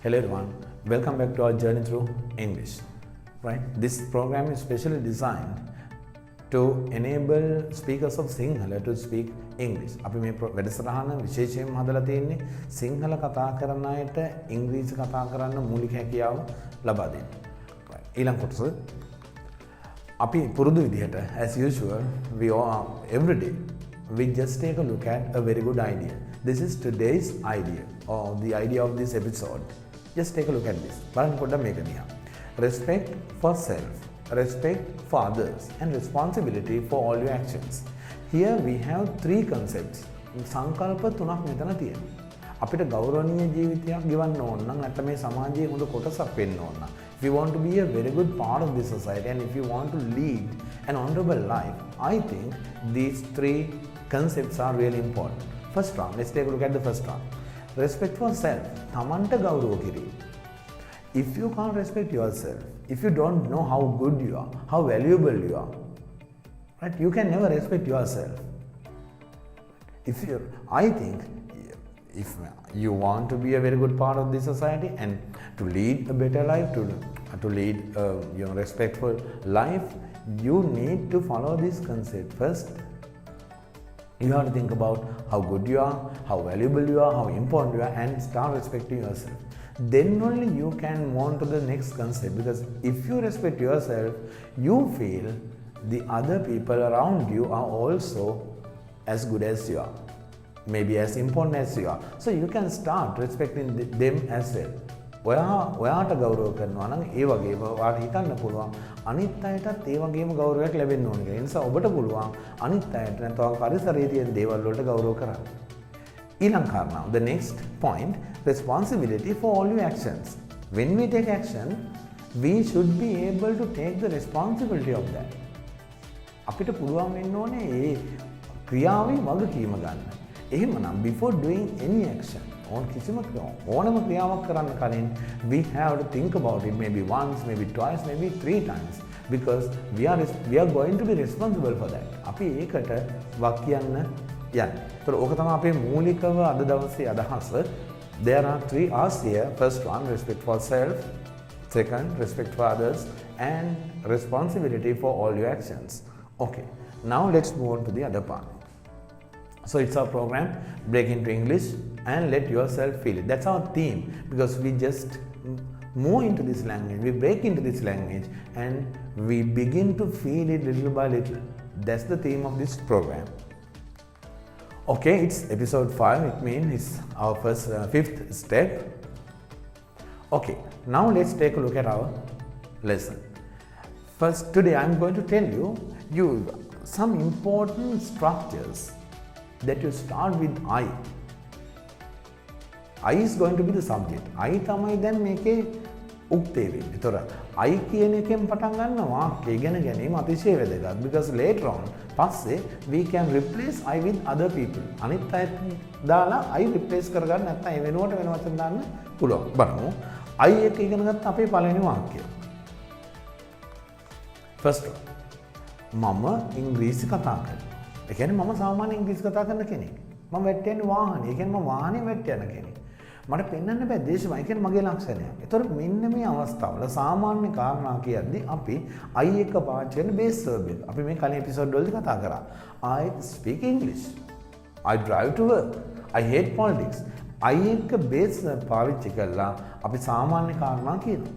Hello everyone, welcome back to our journey through English. Right? This program is specially designed to enable speakers of Sinhala to speak English. අපි මේ වැඩසටහන විශේෂයෙන්ම හදලා තියෙන්නේ සිංහල කතා කරන අයට ඉංග්‍රීසි කතා කරන්න මූලික හැකියාව ලබා දෙන්න. Right. ඊළඟ කොටස අපි පුරුදු විදිහට as usual we all every day we just take a look at a very good idea. This is today's idea or the idea of this episode. Just take a look at this. බලන්න පොඩ්ඩක් මේක දිහා. Respect for self, respect for others and responsibility for all your actions. Here we have three concepts. සංකල්ප තුනක් මෙතන තියෙනවා. අපිට ගෞරවනීය ජීවිතයක් ගෙවන්න ඕන නම් නැත්නම් මේ සමාජයේ හොඳ කොටසක් වෙන්න ඕන නම් if you want to be a very good part of this society and if you want to lead an honorable life, I think these three concepts are really important. First one, let's take a look at the first one. Respect for self. තමන්ට ගෞරව කිරීම. If you can't respect yourself, if you don't know how good you are, how valuable you are, right, you can never respect yourself. I think if you want to be a very good part of this society and to lead a better life, to lead a respectful life, you need to follow this concept. First, you have to think about how good you are, how valuable you are, how important you are, and start respecting yourself. Then only you can move on to the next concept, because if you respect yourself, you feel the other people around you are also as good as you are, maybe as important as you are. So you can start respecting them as well. ඔයාට ගෞරව කරනවා නම් ඒ වගේම ඔයාට හිතන්න පුළුවන් අනිත් අයටත් ඒ වගේම ගෞරවයක් ලැබෙන්න ඕන කියලා. ඒ නිසා ඔබට පුළුවන් අනිත් අයට නැත්නම් පරිසරයේ තියෙන දේවල් වලට ගෞරව කරන්න. ඊළඟ කාරණාව, the next point, responsibility for all your actions. When we take action, we should be able to take the responsibility of that. අපිට පුළුවන් වෙන්න ඕනේ ඒ ක්‍රියාවේ වගකීම ගන්න. එහෙමනම් before doing any action, ඕනම ක්‍රියාවක් කරන්න කලින් we have to think about it maybe once, maybe twice, maybe 3 times, because we are going to be responsible for that. අපි ඒකට වක් කියන්න යන්නේ. ඒතර ඕක තමයි අපේ මූලිකව අද දවසේ අදහස. There are 3 R's here. First one, respect for self. Second, respect for others, and responsibility for all your actions. Okay, now let's move on to the other part. So it's our program, break into English and let yourself feel it. That's our theme, because we just move into this language, we break into this language and we begin to feel it little by little. That's the theme of this program. Okay, it's episode 5, it means it's our first 5th step. Okay, now let's take a look at our lesson. First, today I'm going to tell you some important structures that you start with I. I is going to be the subject. I තමයි දැන් මේකේ උක්තේ වෙන්නේ. ඒතර I කියන එකෙන් පටන් ගන්න වාක්‍ය ඉගෙන ගැනීම අතිශය වැදගත්, because later on පස්සේ we can replace I with other people. අනිත් අයත් දාලා I replace කරගන්න නැත්නම් ඒ වෙනුවට වෙන වචන දාන්න පුළුවන්. බලමු. I එක ඉගෙන ගත්ත අපේ පළවෙනි වාක්‍යය. First one. මම ඉංග්‍රීසි කතා කරනවා. ඒ කියන්නේ මම සාමාන්‍ය ඉංග්‍රීසි කතා කරන කෙනෙක්. මම වැටෙන්නේ වාහනේ. ඒ කියන්නේ මම වාහනේ වැට යන කෙනෙක්. මට පෙන්වන්න බෑ දේශමය. ඒ කියන්නේ මගේ ලක්ෂණයක්. ඒතකොට මෙන්න මේ අවස්ථාවල සාමාන්‍ය කාරණා කියද්දී අපි I එක පාවිච්චි කරන බේස් verb එක. අපි මේ කලින් එපිසෝඩ් වලදී කතා කරා. I speak English. I drive to work. I hate politics. I එක බේස් පාවිච්චි කළා අපි සාමාන්‍ය කාරණා කියනවා.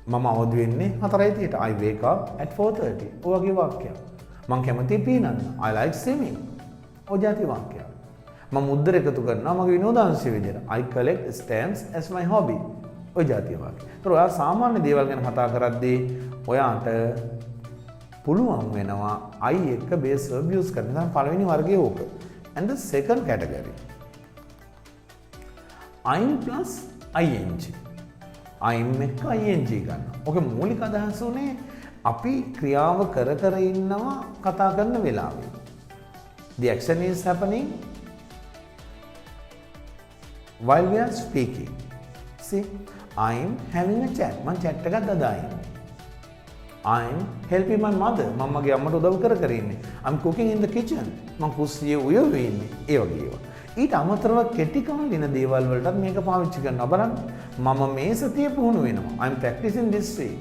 මම අවදි වෙන්නේ 4:30ට. I wake up at 4:30. ඔය වගේ වාක්‍යයක්. මං කැමති පීනන්න. I like swimming. ඔය જાති වාක්‍යයක්. මම මුද්දර එකතු කරනවා මගේ විනෝදාංශය විදියට. I collect stamps as my hobby. ඔය જાති වාක්‍ය. ඒතර ඔයා සාමාන්‍ය දේවල් ගැන කතා කරද්දී ඔයාට පුළුවන් වෙනවා I එක base verb use කරන්න. දැන් පළවෙනි වර්ගයේ ඕක. And the second category, I'm plus ing. I'm එක ing ගන්න. ඔක මූලික අදහස උනේ අපි ක්‍රියාව කර ඉන්නවා කතා කරන වෙලාවේ. The action is happening while we are speaking. See, I'm having a chat. මම chat එකක් දදා ඉන්නේ. I'm helping my mother. මම මගේ අම්මට උදව් කර ඉන්නේ. I'm cooking in the kitchen. මම කුස්සියේ උයුවේ ඉන්නේ. ඒ වගේ ඒවා. ඊට අමතරව කෙටි කාලින දේවල් වලටත් මේක පාවිච්චි කරනවා. බලන්න. මම මේ සතිය පුහුණු වෙනවා. I'm practicing this week.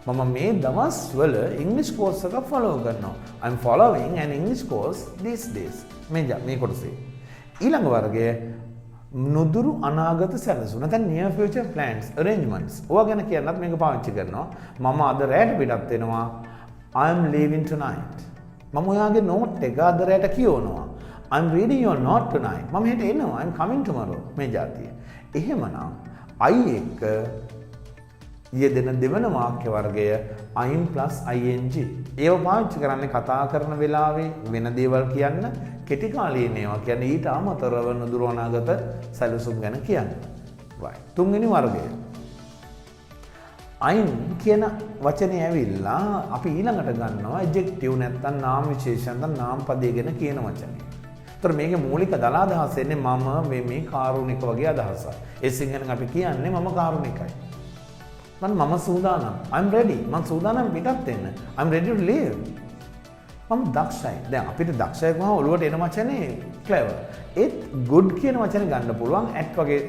මම මේ දවස් වල English course එක follow කරනවා. I'm following an English course these days. මේ කොටසේ. ඊළඟ වර්ගය නුදුරු අනාගත සැලසුම්. නැත්නම් near future plans, arrangements. ඔයා ගැන කියන්නත් මේක පාවිච්චි කරනවා. මම අද රැට පිටත් වෙනවා. I'm leaving tonight. මම ඔයාගේ note එක අද රැට කියවනවා. I'm reading your note tonight. මම හෙට එනවා. I'm coming tomorrow. මේ જાතිය. එහෙමනම් I එක යෙදෙන දෙවන වාක්‍ය වර්ගය I'm plus ing. ඒව පාවිච්චි කරන්නේ කතා කරන වෙලාවේ වෙන දේවල් කියන්න, කෙටි කාලීන ඒවා කියන්නේ ඊට අමතරව නුදුරු අනාගත සැලසුම් ගැන කියන්නේ. right. තුන්වෙනි වර්ගය. I'm කියන වචනේ ඇවිල්ලා අපි ඊළඟට ගන්නවා adjective නැත්නම් නාම විශේෂණ නැත්නම් නාම පදය ගැන කියන වචනේ. ඒතර මේකේ මූලික දල අදහස එන්නේ මම මේ කාරුණික වගේ අදහසක්. ඒ සිංහලෙන් අපි කියන්නේ මම කාරුණිකයි. මම සූදානම්. I'm ready. මම සූදානම් පිටත් වෙන්න. I'm ready to leave. මම දක්ෂයි. දැන් අපිට දක්ෂය වහම ඔළුවට එන වචනේ clever. ඒත් good කියන වචනේ ගන්න පුළුවන් at වගේ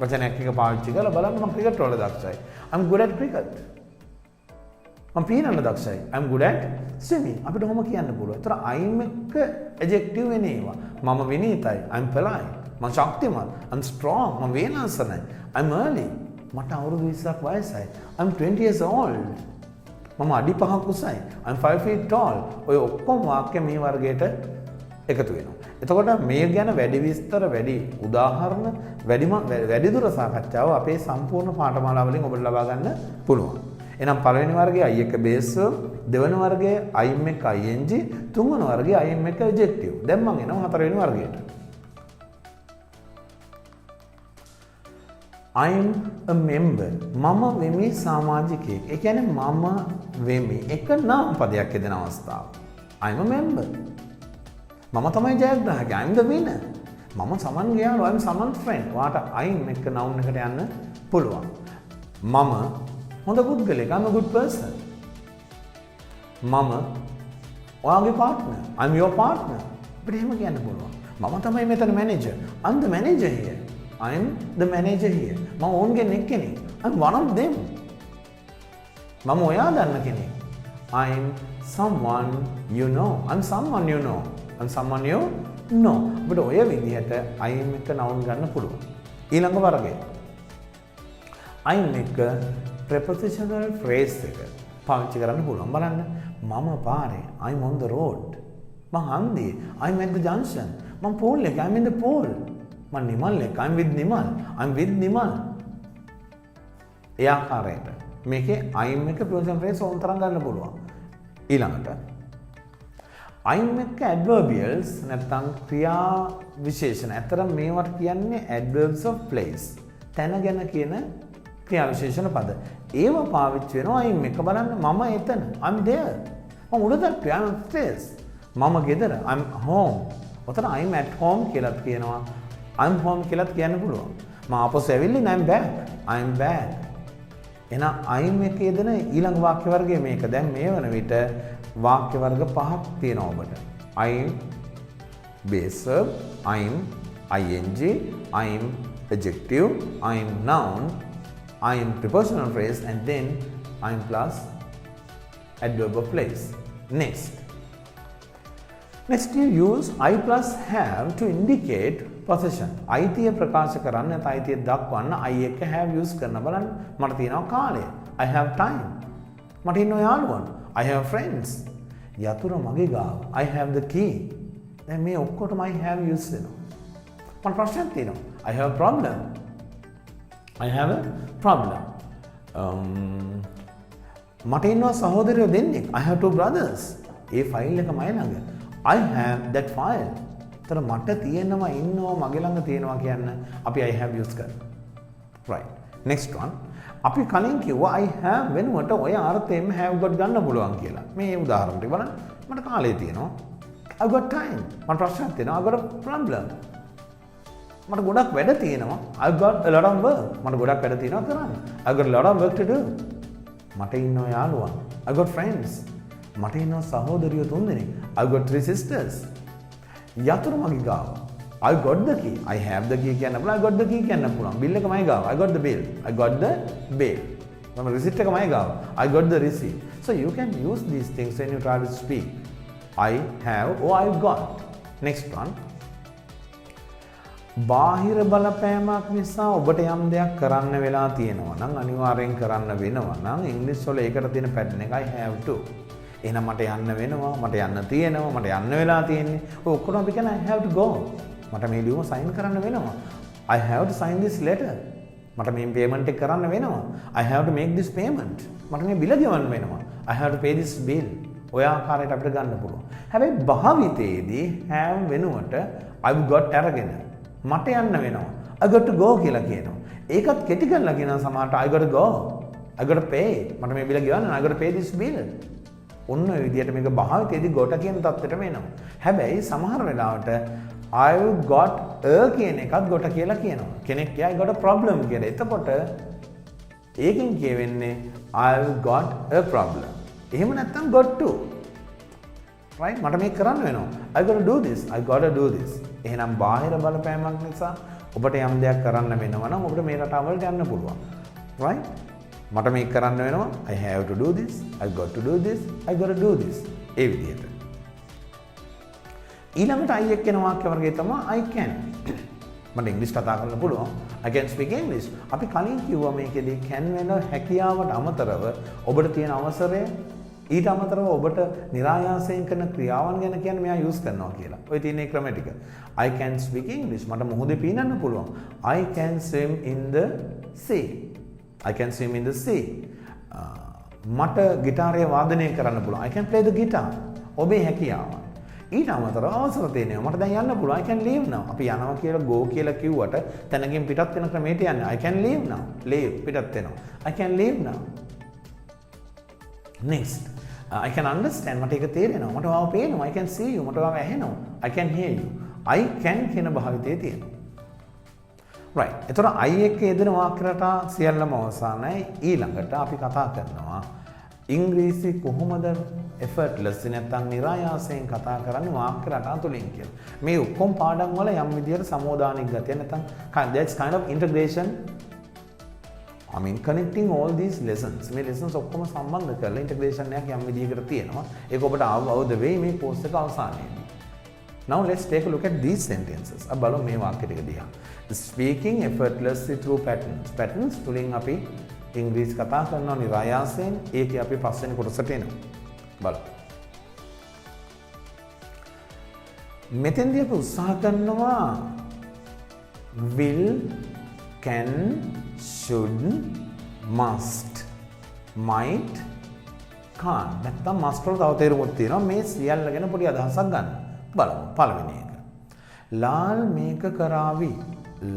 වචනයක් එක පාවිච්චි කරලා බලන්න මම ක්‍රිකට් වල දක්ෂයි. I'm good at cricket. මම පීනන්න දක්ෂයි. I'm good at swimming. අපිට ඔහොම කියන්න පුළුවන්. ඒතර I'm එක adjective වෙනේවා. මම විනීතයි. I'm polite. මම ශක්තිමත්. I'm strong. මම වේලාසනයි. I'm early. මට අවුරුදු 20ක් වයසයි. I'm 20 years old. මම අඩි 5ක් උසයි. I'm 5 feet tall. ඔය ඔක්කොම වාක්‍ය මේ වර්ගයට එකතු වෙනවා. එතකොට මේ ගැන වැඩි විස්තර, වැඩි උදාහරණ, වැඩිදුර සාකච්ඡාව අපේ සම්පූර්ණ පාඨමාලාව වලින් ඔබට ලබා ගන්න පුළුවන්. එහෙනම් පළවෙනි වර්ගයේ I එක base verb, දෙවෙනි වර්ගයේ I'm එක ing, තුන්වෙනි වර්ගයේ I'm එක adjective. දැන් මම එනවා හතරවෙනි වර්ගයට. I'm a member. මම වෙමි සමාජිකයෙක්. ඒ කියන්නේ මම වෙමි එක නාම පදයක් යෙදෙන අවස්ථාව. I'm a member. මම තමයි ජයග්‍රාහකයා. I'm the winner. මම සමන් ගියාලු. I'm someone's friend. වාට I'm එක noun එකට යන්න පුළුවන්. මම හොඳ පුද්ගලයෙක්. I'm a good person. මම ඔයාගේ partner. I'm your partner. අපිට එහෙම කියන්න පුළුවන්. මම තමයි මෙතන manager. I'm the manager here. I'm the manager here. මම ඔවුන්ගෙන් එක්කෙනෙක්. I'm one of them. මම ඔයා දන්න කෙනෙක්. I'm someone you know. I'm someone you know. I'm someone you know. අපිට ඔය විදිහට I'm එක noun ගන්න පුළුවන්. ඊළඟ වර්ගය. I'm එක prepositional phrase එක පාවිච්චි කරන්න පුළුවන්. බලන්න. මම පාරේ. I'm on the road. මම හන්දියේ. I'm at the junction. මම පෝල් එකේ. I'm in the pole. මම නිමල් එක. I'm with Nimal. I'm with Nimal. ඒ ආකාරයට මේකේ I'm එක prepositional phrase ඕන තරම් ගන්න පුළුවන්. ඊළඟට I'm එක adverbials නැත්නම් ක්‍රියා විශේෂණ. ඇත්තටම මේවට කියන්නේ adverbs of place. තැන ගැන කියන ක්‍රියා විශේෂණ පද. ඒව පාවිච්චි වෙනවා I'm එක බලන්න මම එතන. I'm there. මම උඩ තට්ටුවේ. I'm upstairs. මම ගෙදර. I'm home. ඔතන I'm at home කියලාත් කියනවා. I'm home කියලාත් කියන්න පුළුවන්. මම ආපසු ඇවිල්ලා I'm back. I'm back. එහෙනම් I'm එකේ යෙදෙන ඊළඟ වාක්‍ය වර්ගය මේක. දැන් මේ වන විට වාක්‍ය වර්ග පහක් තියෙනවා ඔබට. I'm base verb, I'm ing, I'm adjective, I'm noun, I'm prepositional phrase, and then I'm plus adverb of place. Next you use I plus have to indicate possession. අයිතිය ප්‍රකාශ කරන්න නැත්නම් අයිතිය දක්වන්න I එක have use කරන බලන්න. මට තියෙනවා කාලය. I have time. මට ඉන්නවා යාළුවෝ. I have friends. යතුරු මගේ ගාව. I have the key. දැන් මේ ඔක්කොටම I have use වෙනවා. මට ප්‍රශ්නයක් තියෙනවා. I have a problem. I have a problem. මට ඉන්නවා සහෝදරයෝ දෙන්නෙක්. I have two brothers. A file එක මයි ළඟ. I have that file. තර මට තියෙනවා ඉන්නවා මගේ ළඟ තියෙනවා කියන්න අපි I have use කරනවා. right. next one. අපි කලින් කිව්වා I have වෙනුවට ඔය අර්ථයෙන්ම have got ගන්න පුළුවන් කියලා. මේ උදාහරණ ටික බලන්න. මට කාලය තියෙනවා. I got time. මට ප්‍රශ්නයක් තියෙනවා. I got a problem. මට ගොඩක් වැඩ තියෙනවා. I got a lot of work. මට ගොඩක් වැඩ තියෙනවා කරන්න. I got a lot of work to do. මට ඉන්නවා යාළුවා. I got friends. මට ඉන්නවා සහෝදරියෝ 3 දෙනෙක්. I got 3 sisters. යතුරු මගේ ගාව. I got the key. I have the key කියන්න පුළුවන්. I got the key කියන්න පුළුවන්. bill එක මයි ගාව. I got the bill. I got the bill. මම receipt එක මයි ගාව. I got the receipt. So you can use these things when you try to speak. I have or I got. Next one. බාහිර බලපෑමක් නිසා ඔබට යම් දෙයක් කරන්න වෙලා තියෙනවා නම් අනිවාර්යෙන් කරන්න වෙනවා නම් ඉංග්‍රීසි වල ඒකට තියෙන පැටර්න් එක I have to. එහෙනම් මට යන්න වෙනවා, මට යන්න තියෙනවා, මට යන්න වෙලා තියෙන්නේ. ඔය ඔක්කොම අපි කියන I have to go. මට මේ ලියුම සයින් කරන්න වෙනවා. I have to sign this letter. මට මේ payment එක කරන්න වෙනවා. I have to make this payment. මට මේ බිල ගෙවන්න වෙනවා. I have to pay this bill. ඔය ආකාරයට අපිට ගන්න පුළුවන්. හැබැයි භාවිතයේදී have වෙනුවට I've got අරගෙන මට යන්න වෙනවා. I got to go කියලා කියනවා. ඒකත් කෙටි කරලා කියනවා සමහරට I got to go. I got to pay. මට මේ බිල ගෙවන්න I got to pay this bill. ඔන්න ඔය විදිහට මේක භාවිතයේදී got කියන තත්ත්වයට එනවා. හැබැයි සමහර වෙලාවට I've got a කියන එකත් got කියලා කියනවා. කෙනෙක් කියයි I got a problem කියලා. එතකොට ඒකෙන් කියවෙන්නේ I've got a problem. එහෙම නැත්නම් got to. right? මට මේක කරන්න වෙනවා. I got to do this. I got to do this. එහෙනම් බාහිර බලපෑමක් නිසා ඔබට යම් දෙයක් කරන්න වෙනවා නම් ඔබට මේ රටාවලට යන්න පුළුවන්. right? මට මේක කරන්න වෙනවා. I have to do this. I got to do this. I got to do this. ඒ විදිහට. ඊළඟට I එක්ක එන වාක්‍ය වර්ගය තමයි I can. මට ඉංග්‍රීසි කතා කරන්න පුළුවන්. I can speak English. අපි කලින් කිව්වා මේකෙදී can වෙන හැකියාවට අමතරව ඔබට තියෙන අවසරය ඊට අමතරව ඔබට નિરાයාසයෙන් කරන ක්‍රියාවන් ගැන කියන්නේ මෙයා යූස් කරනවා කියලා. ඔය තියෙන ක්‍රම ටික. I can speak English. මට මුහුදේ පීනන්න පුළුවන්. I can swim in the sea. I can swim in the sea. මට ගිටාරය වාදනය කරන්න පුළුවන්. I can play the guitar. ඔබේ හැකියාව. ඊට අමතරව අවසර තියෙනවා. මට දැන් යන්න පුළුවන්. I can leave now. අපි යනවා කියලා go කියලා කිව්වට තැනකින් පිටත් වෙන ක්‍රමයට යන්නේ. I can leave now. leave පිටත් වෙනවා. I can leave now. next. I can understand. මට ඒක තේරෙනවා. මට ඔයාව පේනවා. I can see you. මට ඔයාව ඇහෙනවා. I can hear you. I can කියන භාවිතය තියෙනවා. right. එතකොට I එක්ක යෙදෙන වාක්‍ය රටා සියල්ලම අවසానයි. ඊළඟට අපි කතා කරනවා ඉංග්‍රීසි කොහොමද effortless නැත්නම් નિરાයාසයෙන් කතා කරන්නේ වාක්‍ය රටා තුලින් කියලා. මේ ඔක්කොම පාඩම් වල යම් විදියට සමෝදානික ගතිය නැත්නම් that's kind of integration. I mean connecting all these lessons. මේ lessons ඔක්කොම සම්බන්ධ කරලා integration එකක් යම් විදියකට තියෙනවා. ඒක ඔබට ආවද වෙයි මේ course එක අවසානයේදී. Now let's take a look at these sentences. අපි බලමු මේ වාක්‍ය ටික දිහා. Speaking effortlessly through patterns. Patterns තුලින් අපි ඉංග්‍රීසි කතා කරනවා નિરાයාසයෙන්. ඒකේ අපි පස්වෙනි කොටසට එනවා. බලමු. මෙතෙන්දී අපි උත්සාහ කරනවා will, can, should, must, might, can't. නැත්තම් must වල තව තේරුමක් තියෙනවා. මේ සියල්ල ගැන පොඩි අදහසක් ගන්න. බලමු පළවෙනි එක. ලාල් මේක කරાવી.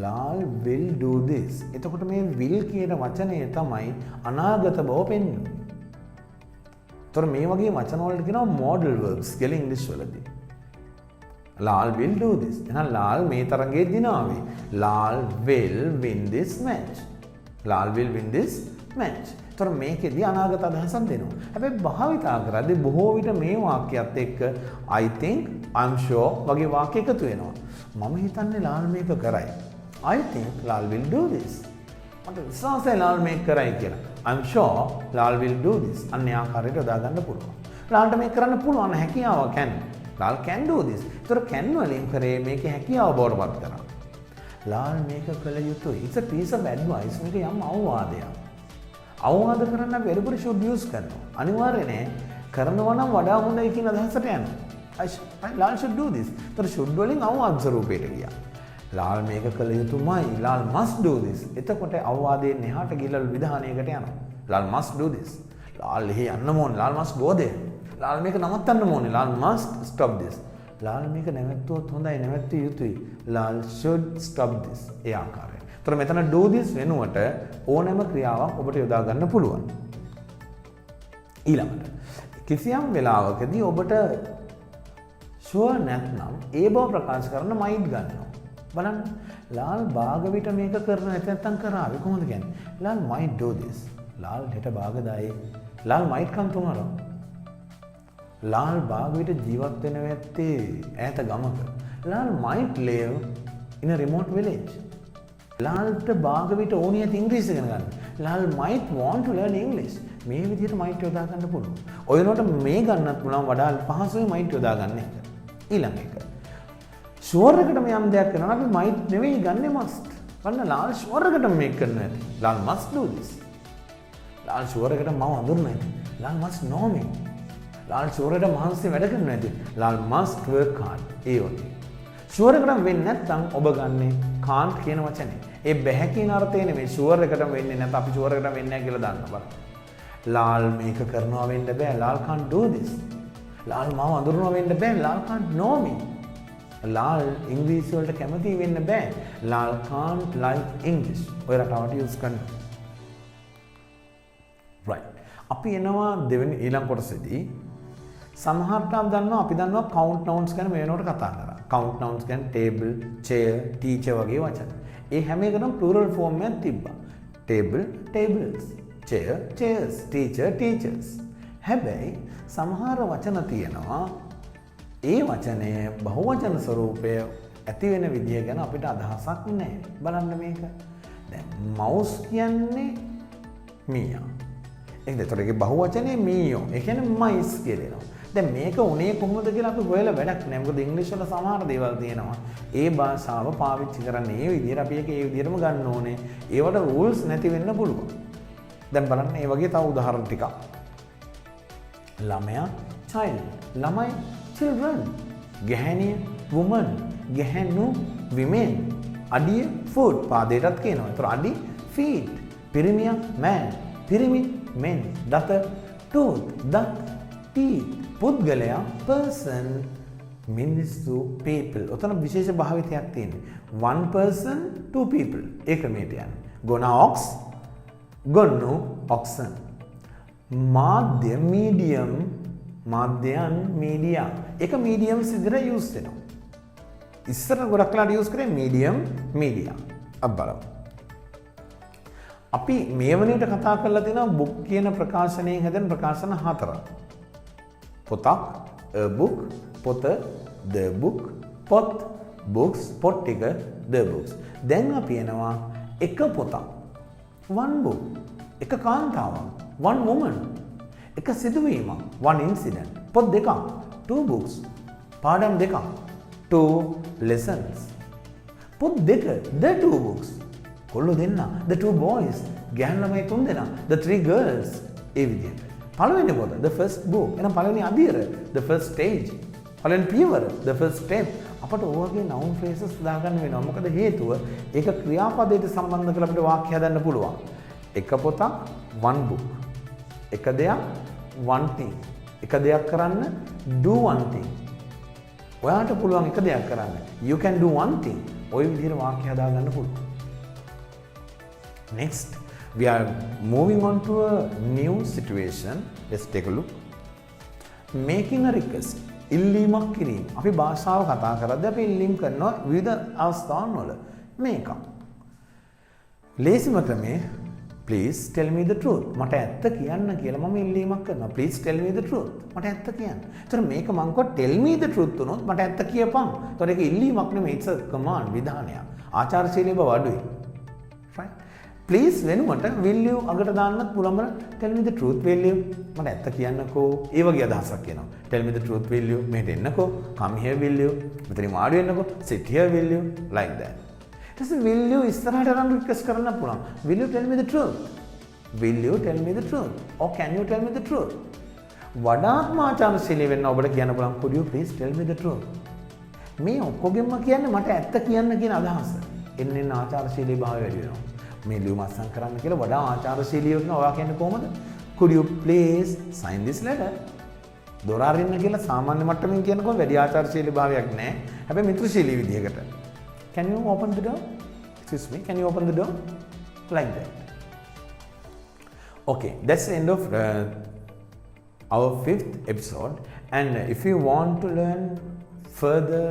Lal will do this. එතකොට මේ will කියන වචනය තමයි අනාගත බව පෙන්වන්නේ. තොර මේ වගේ වචන වලට කියනවා modal verbs කියලා ඉංග්‍රීසි වලදී. Lal will do this. එහෙනම් ලාල් මේ තරඟයේ දිනාවේ. Lal will win this match. Lal will win this match. තොර මේකෙදී අනාගත අදහසක් දෙනවා. හැබැයි භාවිතා කරද්දී බොහෝ විට මේ වාක්‍යයත් එක්ක I think, I'm sure වගේ වාක්‍ය එකතු වෙනවා. මම හිතන්නේ ලාල් මේක කරයි. I think Lal will do this. මට විශ්වාසයි ලාල් මේක කරයි කියලා. I'm sure Lal will do this. අන්නේ ආකාරයට යොදා ගන්න පුළුවන්. ලාල්ට මේක කරන්න පුළුවන් හැකියාව can. Lal can do this. ඒතර can වලින් කරේ මේකේ හැකියාව බවට පත් කරා. ලාල් මේක කළ යුතුයි. It's a piece of advice. මේක යම් අවවාදයක්. අවවාද කරන්න අපි වැඩිපුර should use කරනවා. අනිවාර්යයෙන් කරනවා නම් වඩා හොඳයි කියන අදහසට යනවා. Lal should do this. ඒතර should වලින් අවවාද ස්වරූපයට ගියා. ලාල් මේක කළ යුතුමයි. Lal must do this. එතකොට අවවාදයෙන් එහාට ගිහලා විධානයකට යනවා. Lal must do this. Lal එහෙ යන්න ඕනේ. Lal must go there. Lal මේක නවත්තන්න ඕනේ. Lal must stop this. Lal මේක නැවැත්තුවොත් හොඳයි. නැවැත්විය යුතුයි. Lal should stop this. ඒ ආකාරයට. ඒතර මෙතන do this වෙනුවට ඕනෑම ක්‍රියාවක් ඔබට යොදා ගන්න පුළුවන්. ඊළඟට කිසියම් වෙලාවකදී ඔබට sure නැත්නම් ඒ බව ප්‍රකාශ කරන might ගන්නවා. බලන්න ලාල් භාග විට මේක කරන නැත්නම් කරාවේ කොහොමද කියන්නේ? Lal might do this. Lal හෙට භාගදායි. Lal might come tomorrow. Lal භාග විට ජීවත් වෙන වැත්තේ ඈත ගමක. Lal might live in a remote village. ලාල්ට භාගවිට ඕනේ ඇති ඉංග්‍රීසි ඉගෙන ගන්න. Lal might want to learn English. මේ විදිහට might යොදා ගන්න පුළුවන්. ඔයනොට මේ ගන්නත් පුළුවන් වඩා පහසුවෙන් might යොදා ගන්න එක. ඊළඟ එක. sure එකටම යම් දෙයක් කරනවා අපි might නෙවෙයි ගන්නෙ must. බලන්න Lal sure එකටම මේක කරනවා ඇති. Lal must do this. Lal sure එකට මම අඳුරනවා ඇති. Lal must know me. Lal sure එකට මහන්සි වැඩ කරනවා ඇති. Lal must work hard. ඒ වගේ. sure එකටම වෙන්නේ නැත්නම් ඔබ ගන්නේ can't කියන වචනේ. ඒ බැහැ කියන අර්ථය නෙමෙයි sure එකටම වෙන්නේ නැත්නම් අපි sure එකටම වෙන්නේ නැහැ කියලා දන්න බලන්න. Lal මේක කරනවා වෙන්න බෑ. Lal can't do this. Lal මාව අඳුරනවා වෙන්න බෑ. Lal can't know me. Lal ඉංග්‍රීසි වලට කැමති වෙන්න බෑ. Lal can't like English. ඔය රටාවට යූස් කරන්න. right. අපි එනවා දෙවෙනි ඊළඟ කොටසේදී සමහරට අපි දන්නවා count nouns ගැන වෙනකොට කතා කරා. count nouns කියන්නේ table, chair, teacher වගේ වචන. ඒ හැම එකකම plural form එකක් තිබ්බා. table, tables, chair, chairs, teacher, teachers. හැබැයි සමහර වචන තියෙනවා ඒ වචනේ බහුවචන ස්වරූපය ඇති වෙන විදිය ගැන අපිට අදහසක් නැහැ. බලන්න මේක. දැන් mouse කියන්නේ මීයා. ඒකද ඒකේ බහුවචනේ මීයෝ. ඒ කියන්නේ mice කියලා එනවා. දැන් මේක උනේ කොහොමද කියලා අපි හොයලා වැඩක් නැහැ. මොකද ඉංග්‍රීසි වල සමහර දේවල් තියෙනවා. ඒ භාෂාව පාවිච්චි කරන්නේ ඒ විදිහට අපි ඒක ඒ විදිහටම ගන්න ඕනේ. ඒවට rules නැති වෙන්න පුළුවන්. දැන් බලන්න මේ වගේ තව උදාහරණ ටිකක්. ළමයා child, ළමයි children, ගැහැණිය woman, ගැහැණු women, අඩිය foot පාදයටත් කියනවා. ඒතර අඩි feet, පිරිමියා man, පිරිමි men, දත tooth, දත් teeth, පුද්ගලයා person, මිනිස්සු people. ඔතන විශේෂ භාවිතයක් තියෙනවා. one person, two people. ඒ ක්‍රමයට යන්නේ. ගොනා ox, ගොන්නු oxen. මාධ්‍ය medium, මාධ්‍යයන් media. ඒක medium විදිහට use වෙනවා. ඉස්සර ගොඩක් වෙලාට use කරේ medium media. අපි බලමු. අපි මේ වෙනේට කතා කරලා තියෙනවා book කියන ප්‍රකාශනයෙන් හැදෙන ප්‍රකාශන හතරක්. පොතක්, a book, පොත, the book, පොත්, books, පොත් ටික, the books. දැන් අපි එනවා එක පොතක්, one book, එක කාන්තාවක්, one woman, එක සිදුවීමක්, one incident, පොත් දෙකක්, two books, පාඩම් දෙකක්, two lessons, පොත් දෙක, the two books, කොල්ලෝ දෙන්න, the two boys, ගැහැණු ළමයි තුන් දෙනා, the three girls. ඒ විදිහට. පළවෙනි පොත, the first book. එහෙනම් පළවෙනි අදියර, the first stage. පළවෙනි පියවර, the first step. අපට ඕවගේ noun phrases දාගන්න වෙනවා. මොකද හේතුව ඒක ක්‍රියාපදයට සම්බන්ධ කරලා අපිට වාක්‍ය හදන්න පුළුවන්. එක පොතක්, one book. එක දෙයක්, one thing. එක දෙයක් කරන්න, do one thing. ඔයාට පුළුවන් එක දෙයක් කරන්න. You can do one thing. ඔය විදිහට වාක්‍ය හදාගන්න පුළුවන්. Next, we are moving on to a new situation. Let's take a look. Making a request. ඉල්ලීමක් කිරීම. අපි භාෂාව කතා කරද්දී අපි ඉල්ලීම් කරනවා විවිධ අවස්ථාවන් වල. මේක. ලේසිම ක්‍රමේ please tell me the truth. මට ඇත්ත කියන්න කියලා මම ඉල්ලීමක් කරනවා. Please tell me the truth. මට ඇත්ත කියන්න. ඒතර මේක මම කිව්වා tell me the truth උනොත් මට ඇත්ත කියපන්. ඒතර ඒක ඉල්ලීමක් නෙමෙයි, it's a command, විධානයක්. ආචාරශීලීව වඩුයි. Right? Please වෙනුවට will you අගට දාන්නත් පුළුවන්. tell me the truth will you. මට ඇත්ත කියන්නකෝ. ඒ වගේ අදහසක් එනවා. tell me the truth will you. මෙහෙට එන්නකෝ. come here will you. මෙතන වාඩි වෙන්නකෝ. sit here will you. like that. ඊට පස්සේ will you ඉස්සරහට අරන් රික්වෙස්ට් කරන්න පුළුවන්. will you tell me the truth. will you tell me the truth. or can you tell me the truth. වඩාත්ම ආචාරශීලී වෙන්න ඔබට කියන්න පුළුවන් could you please tell me the truth. මේ ඔක්කොගෙම කියන්නේ මට ඇත්ත කියන්න කියන අදහස. එන්න ආචාරශීලී භාවය වැඩි වෙනවා. මේ ලියුම අත්සන් කරන්න කියලා වඩා ආචාරශීලී වෙනවා. ඔයා කියන්නේ කොහොමද? could you please sign this letter. දොර අරින්න කියලා සාමාන්‍ය මට්ටමින් කියනකොට වැඩි ආචාරශීලී භාවයක් නැහැ. හැබැයි මිත්‍රශීලී විදිහකට. Can you open the door? Excuse me, can you open the door? Like that. Okay, that's the end of our 5th episode. And if you want to learn further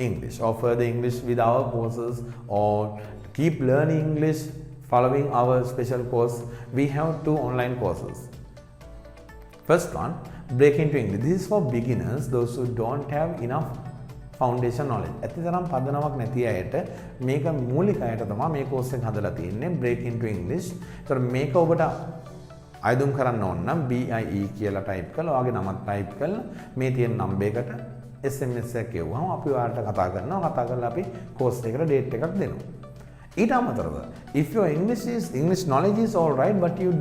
English or further English with our courses or keep learning English following our special course, we have 2 online courses. First one, Break into English. This is for beginners, those who don't have enough foundation knowledge. ඇතිතරම් පදනමක් නැති අයට මේක මූලික අයට තමයි මේ course එක හදලා තියෙන්නේ break into English. ඒතර මේක ඔබට අයදුම් කරන්න ඕන නම් BIE කියලා type කරලා ඔයාගේ නමත් type කරලා මේ තියෙන number එකට SMS එකක් එවුවම අපි ඔයාලට කතා කරලා අපි course එකට date එකක් දෙනවා. ඊට අමතරව if your English knowledge is all right but you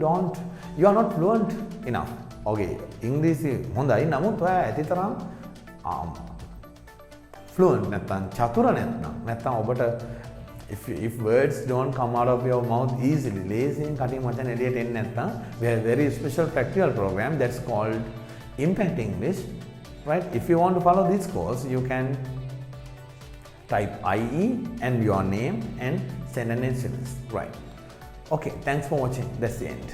are not fluent enough. Okay, ඉංග්‍රීසි හොඳයි නමුත් ඔයා ඇතිතරම් fluent නැත්නම් චතුර නැත්නම් ඔබට if words don't come out of your mouth easily, ලේසියෙන් කටින් වචන එළියට එන්නේ නැත්නම් we have a very special practical program that's called Impact English, right? If you want to follow this course, you can type IE and your name and send an SMS, right? Okay, thanks for watching. That's the end.